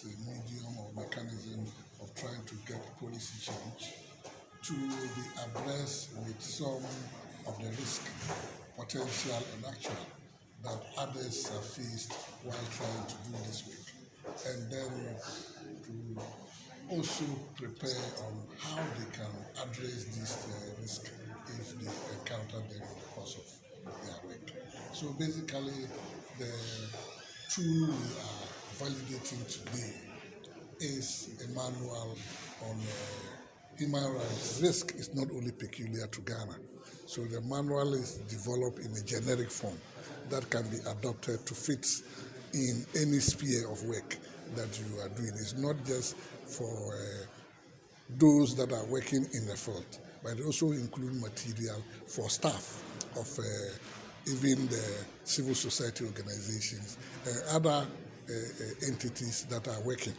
as a medium or mechanism of trying to get policy change to be abreast with some of the risk, potential and actual, that others have faced while trying to do this work, and then to also prepare on how they can address this risk if they encounter them in the course of their work. So basically, the tool we are validating today is a manual on human rights. Risk is not only peculiar to Ghana. So the manual is developed in a generic form that can be adopted to fit in any sphere of work that you are doing. It's not just for those that are working in the field, but it also includes material for staff of even the civil society organizations and other entities that are working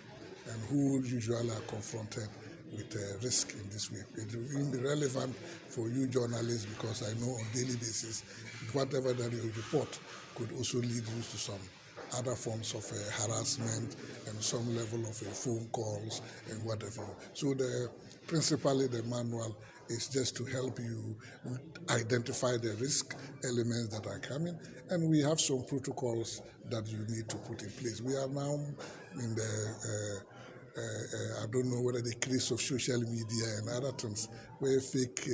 and who usually are confronted with risk in this way. It will be relevant for you journalists, because I know on a daily basis, whatever that you report could also lead you to some other forms of harassment and some level of phone calls and whatever. So principally the manual is just to help you identify the risk elements that are coming, and we have some protocols that you need to put in place. We are now in the I don't know whether the case of social media and other things where fake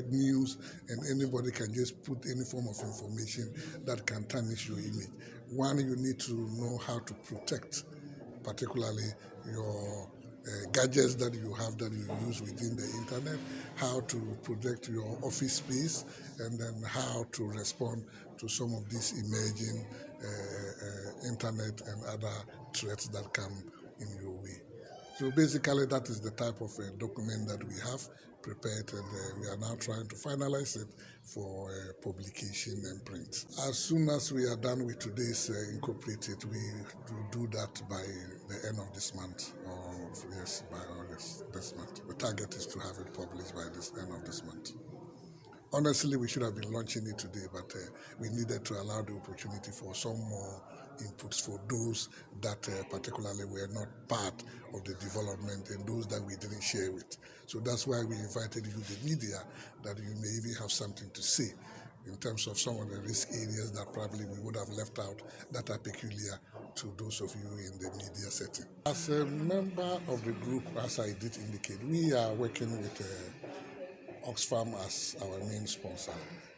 news and anybody can just put any form of information that can tarnish your image. One, you need to know how to protect, particularly your gadgets that you have that you use within the internet, how to protect your office space, and then how to respond to some of these emerging internet and other threats that come in your way. So basically that is the type of document that we have prepared, and we are now trying to finalize it for publication and print. As soon as we are done with today's incorporated, we will do that by the end of this month, or yes, by August this month. The target is to have it published by the end of this month. Honestly, we should have been launching it today, but we needed to allow the opportunity for some more inputs for those that particularly were not part of the development and those that we didn't share with. So that's why we invited you, the media, that you may even have something to say in terms of some of the risk areas that probably we would have left out that are peculiar to those of you in the media setting. As a member of the group, as I did indicate, we are working with Oxfam as our main sponsor.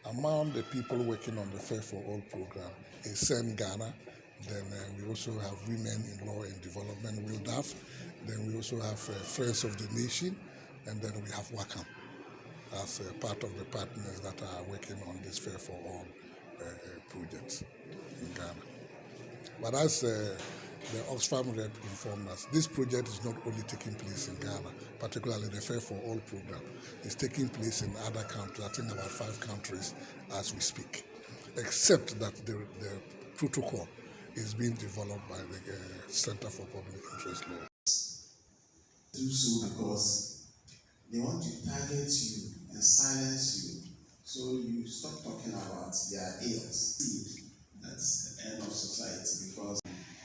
Among the people working on the Fair for All program is Sen Ghana. Then we also have Women in Law and Development, WILDAF. Then we also have Friends of the Nation, and then we have Oxfam as part of the partners that are working on this Fair for All projects in Ghana. But as the Oxfam rep informed us, this project is not only taking place in Ghana, particularly the Fair for All program. It's taking place in other countries, I think about 5 countries as we speak, except that the protocol is being developed by the Center for Public Interest Law. Do so because they want to target you and silence you, so you stop talking about their ills. That's the end of society, because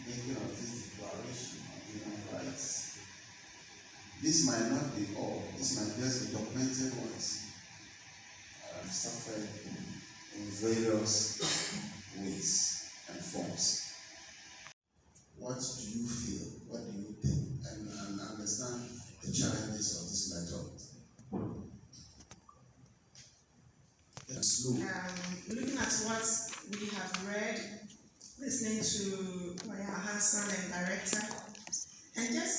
making of this declaration of human rights, this might not be all, this might just be documented ones. I've suffered in various ways and forms. What do you feel? What do you think? And understand the challenges of this method. Looking at what we have read, listening to Maya Hassan and Director, and just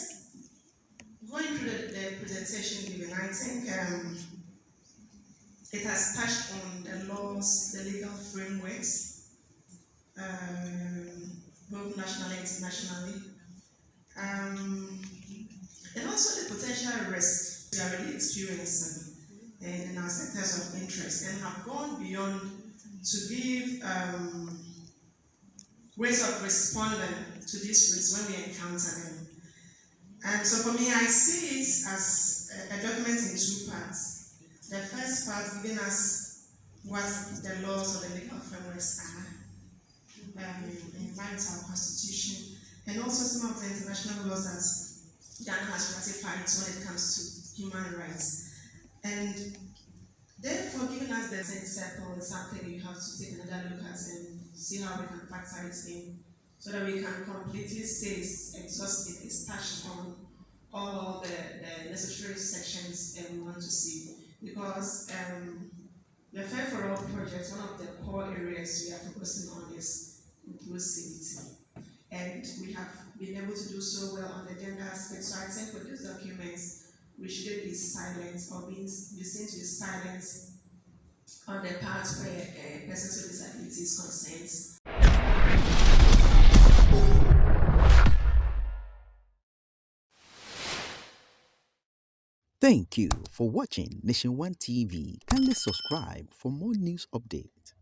going through the presentation given, I think it has touched on the laws, the legal frameworks, both nationally and internationally, and also the potential risks we are really experiencing in our sectors of interest, and have gone beyond to give ways of responding to these risks when we encounter them. And so for me, I see it as a document in 2 parts. The first part giving us what the laws or the legal frameworks are in line with our constitution, and also some of the international laws Ghana has ratified when it comes to human rights. And therefore, giving us the Cepil is something you have to take another look at and see how we can factor it in so that we can completely say it's exhaustive, it's touched on all the necessary sections that we want to see. Because the Fair for All project, one of the core areas we are focusing on is inclusivity. And we have been able to do so well on the gender aspect. So I think with this document, we shouldn't be silent or be seen to be silent on the part where persons with disabilities consent. Thank you for watching Nation One TV. Kindly subscribe for more news updates.